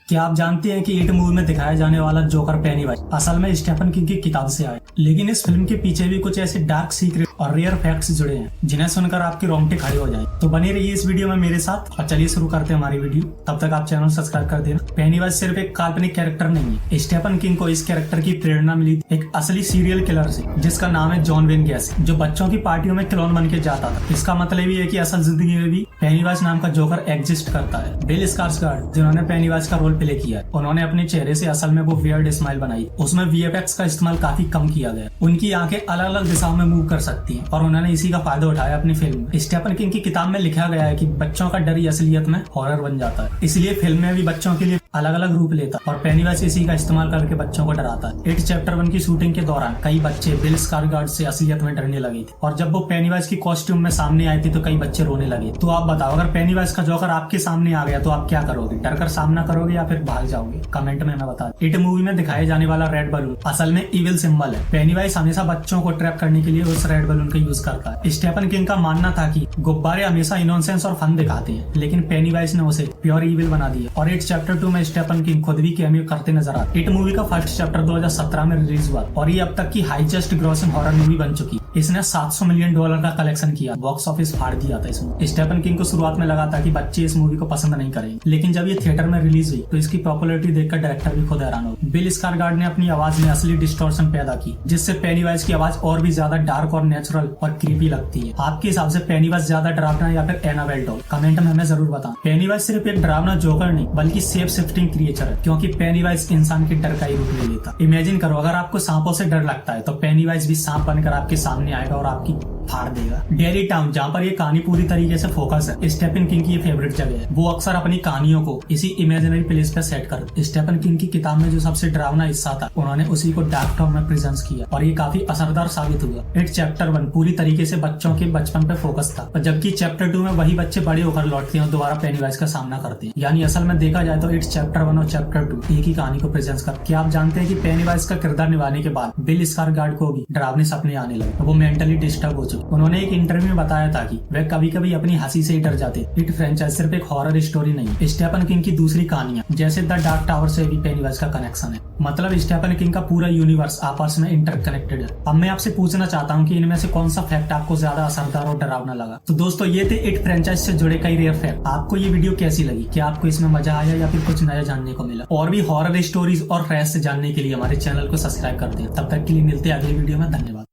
क्या आप जानते हैं कि इट मूवी में दिखाया जाने वाला जोकर पेनीवाइज असल में स्टीफन किंग की किताब से आया, लेकिन इस फिल्म के पीछे भी कुछ ऐसे डार्क सीक्रेट और रेयर फैक्ट्स जुड़े हैं जिन्हें सुनकर आपके रोंगटे खड़े हो जाएं। तो बने रहिए इस वीडियो में मेरे साथ और चलिए शुरू करते हैं हमारी वीडियो। तब तक आप चैनल सब्सक्राइब कर देना। पेनीवाइज सिर्फ एक काल्पनिक कैरेक्टर नहीं है, स्टीफन किंग को इस कैरेक्टर की प्रेरणा मिली एक असली सीरियल किलर से जिसका नाम है जॉन वेन गैसी, जो बच्चों की पार्टियों में क्लोन बन के जाता था। इसका मतलब ये है कि असल जिंदगी में भी पेनीवाइज नाम का जोकर एग्जिस्ट करता है। बिल स्कार्सगार्ड जिन्होंने पेनीवाइज का रोल प्ले किया है, उन्होंने अपने चेहरे से असल में वो वियर्ड स्माइल बनाई। उसमें वीएफएक्स का इस्तेमाल काफी कम किया गया। उनकी आंखें अलग अलग दिशाओं में मूव कर सकती हैं और उन्होंने इसी का फायदा उठाया अपनी फिल्म में। स्टीफन किंग की किताब में लिखा गया है कि बच्चों का डर ही असलियत में हॉरर बन जाता है, इसलिए फिल्म में भी बच्चों के लिए अलग अलग रूप लेता और पेनीवाइज इसी का इस्तेमाल करके बच्चों को डराता है। इट चैप्टर 1 की शूटिंग के दौरान कई बच्चे बिल स्कार्सगार्ड से असलियत में डरने लगे थे और जब वो पेनीवाइज की कॉस्ट्यूम में सामने आए थे तो कई बच्चे रोने लगे। तो आप बताओ, अगर पेनीवाइज का जोकर आपके सामने आ गया तो आप क्या करोगे? डरकर सामना करोगे या फिर भाग जाओगे? कमेंट में हमें बता। इट मूवी में दिखाए जाने वाला रेड बलून असल में इविल सिंबल है। पेनीवाइज हमेशा बच्चों को ट्रैप करने के लिए उस रेड बलून का यूज करता है। स्टीफन किंग का मानना था कि गुब्बारे हमेशा इनोसेंस और फन दिखाते हैं, लेकिन पेनीवाइज ने उसे प्योर इविल बना दिया। और इट चैप्टर 2 में स्टीफन किंग खुद भी कैमियो करते नजर आते। इट मूवी का फर्स्ट चैप्टर 2017 में रिलीज हुआ और ये अब तक की हाईएस्ट ग्रॉसिंग हॉरर मूवी बन चुकी। इसने $700 मिलियन का कलेक्शन किया, बॉक्स ऑफिस फाड़ दिया था इसमें। स्टीफन किंग को शुरुआत में लगा था कि बच्चे इस मूवी को पसंद नहीं करेंगे, लेकिन जब ये थिएटर में रिलीज हुई तो इसकी पॉपुलैरिटी देखकर डायरेक्टर भी खुद हैरान हो। बिल स्कार्सगार्ड ने अपनी आवाज में असली डिस्टॉर्शन पैदा की, जिससे पेनीवाइज की आवाज और भी ज्यादा डार्क और नेचुरल और क्रीपी लगती है। आपके हिसाब से पेनीवाइज ज्यादा डरावना या फिर एनाबेल डॉल? कमेंट में हमें जरूर बताएं। पेनीवाइज सिर्फ एक डरावना जोकर नहीं बल्कि सेफ शिफ्टिंग क्रिएचर है, क्योंकि पेनीवाइज इंसान के डर का ही रूप ले लेता। इमेजिन करो, अगर आपको सांपों से डर लगता है तो पेनीवाइज भी सांप बनकर आपके सामने आएगा और आपकी फाड़ देगा। डेरी टाउन, जहाँ पर ये कहानी पूरी तरीके से फोकस है, स्टीफन किंग की ये फेवरेट जगह है। वो अक्सर अपनी कहानियों को इसी इमेजिनरी प्लेस पे सेट कर। स्टीफन किंग की किताब में जो सबसे डरावना हिस्सा था, उन्होंने उसी को डार्क टाउन में प्रेजेंस किया और ये काफी असरदार साबित हुआ। इट चैप्टर 1 पूरी तरीके से बच्चों के बचपन पे फोकस था, और जबकि चैप्टर 2 में वही बच्चे बड़े होकर लौटते हैं और दोबारा पेनीवाइज का सामना करते हैं। यानी असल में देखा जाए तो इट चैप्टर 1 और चैप्टर 2 एक ही कहानी को प्रेजेंस कर। क्या आप जानते हैं कि पेनीवाइज का किरदार निभाने के बाद बिल स्कार्सगार्ड को भी डरावने सपने आने लगे? वो मेंटली डिस्टर्ब हो चुके। उन्होंने एक इंटरव्यू में बताया था कि वे कभी कभी अपनी हंसी से ही डर जाते। इट फ्रेंचाइज सिर्फ एक हॉरर स्टोरी नहीं, स्टीफन किंग की दूसरी कहानियां जैसे द डार्क टावर से भी पेनीवाइज का कनेक्शन है। मतलब स्टीफन किंग का पूरा यूनिवर्स आपस में इंटरकनेक्टेड है। अब मैं आपसे पूछना चाहता हूँ कि इनमें से कौन सा फैक्ट आपको ज्यादा असरदार और डरावना लगा? तो दोस्तों, ये थे इट फ्रेंचाइज से जुड़े कई रेयर फैक्ट। आपको ये वीडियो कैसी लगी? क्या आपको इसमें मजा आया या फिर कुछ नया जानने को मिला? और भी हॉरर स्टोरीज और रहस्य जानने के लिए हमारे चैनल को सब्सक्राइब कर दें। तब तक के लिए मिलते हैं अगली वीडियो में। धन्यवाद।